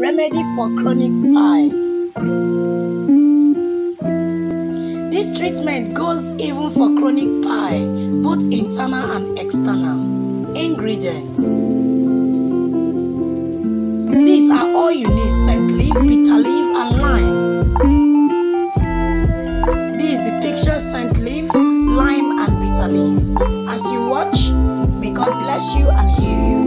remedy for chronic pie. This treatment goes even for chronic pie, both internal and external. Ingredients. These are all you need: scent leaf, bitter leaf, and lime. This is the picture: scent leaf, lime, and bitter leaf. As you watch, may God bless you and heal you.